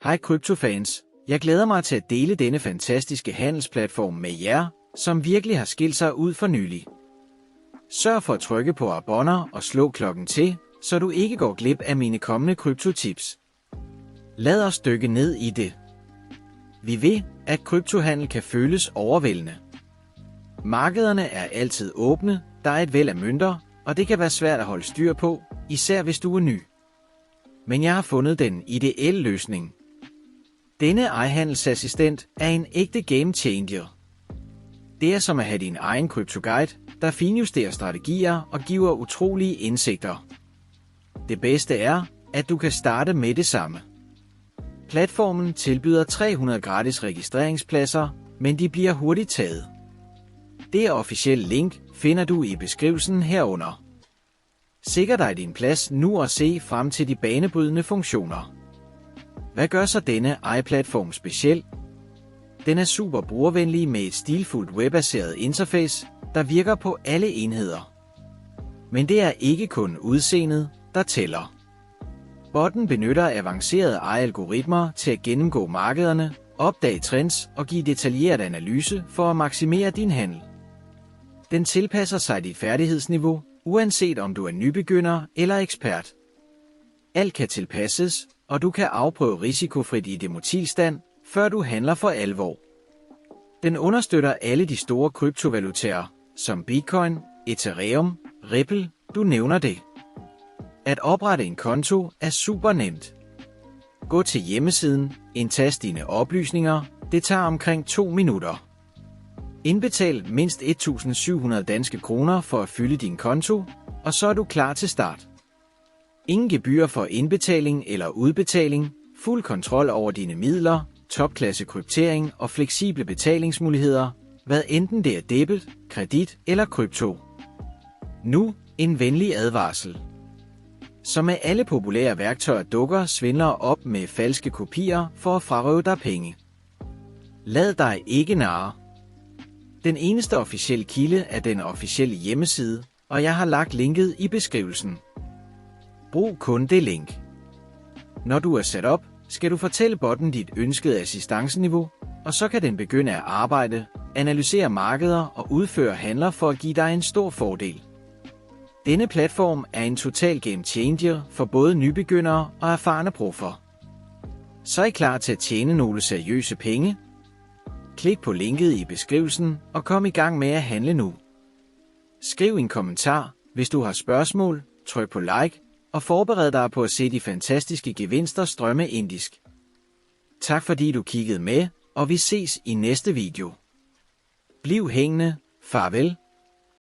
Hej kryptofans, jeg glæder mig til at dele denne fantastiske handelsplatform med jer, som virkelig har skilt sig ud for nylig. Sørg for at trykke på abonner og slå klokken til, så du ikke går glip af mine kommende kryptotips. Lad os dykke ned i det. Vi ved, at kryptohandel kan føles overvældende. Markederne er altid åbne, der er et væld af mønter, og det kan være svært at holde styr på, især hvis du er ny. Men jeg har fundet den ideelle løsning. Denne e-handelsassistent er en ægte game changer. Det er som at have din egen kryptoguide, der finjusterer strategier og giver utrolige indsigter. Det bedste er, at du kan starte med det samme. Platformen tilbyder 300 gratis registreringspladser, men de bliver hurtigt taget. Det officielle link finder du i beskrivelsen herunder. Sikr dig din plads nu og se frem til de banebrydende funktioner. Hvad gør så denne i-platform speciel? Den er super brugervenlig med et stilfuldt webbaseret interface, der virker på alle enheder. Men det er ikke kun udseendet, der tæller. Botten benytter avancerede algoritmer til at gennemgå markederne, opdage trends og give detaljeret analyse for at maksimere din handel. Den tilpasser sig dit færdighedsniveau, uanset om du er nybegynder eller ekspert. Alt kan tilpasses, og du kan afprøve risikofrit i demotilstand, før du handler for alvor. Den understøtter alle de store kryptovalutaer, som Bitcoin, Ethereum, Ripple, du nævner det. At oprette en konto er super nemt. Gå til hjemmesiden, indtast dine oplysninger, det tager omkring 2 minutter. Indbetal mindst 1.700 danske kroner for at fylde din konto, og så er du klar til start. Ingen gebyr for indbetaling eller udbetaling, fuld kontrol over dine midler, topklasse kryptering og fleksible betalingsmuligheder, hvad enten det er debit, kredit eller krypto. Nu en venlig advarsel. Som med alle populære værktøjer dukker svindlere op med falske kopier for at frarøve dig penge. Lad dig ikke narre. Den eneste officielle kilde er den officielle hjemmeside, og jeg har lagt linket i beskrivelsen. Brug kun det link. Når du er sat op, skal du fortælle botten dit ønskede assistanceniveau, og så kan den begynde at arbejde, analysere markeder og udføre handler for at give dig en stor fordel. Denne platform er en total game changer for både nybegyndere og erfarne proffer. Så er I klar til at tjene nogle seriøse penge? Klik på linket i beskrivelsen og kom i gang med at handle nu. Skriv en kommentar, hvis du har spørgsmål, tryk på like og forbered dig på at se de fantastiske gevinster strømme indisk. Tak fordi du kiggede med, og vi ses i næste video. Bliv hængende. Farvel.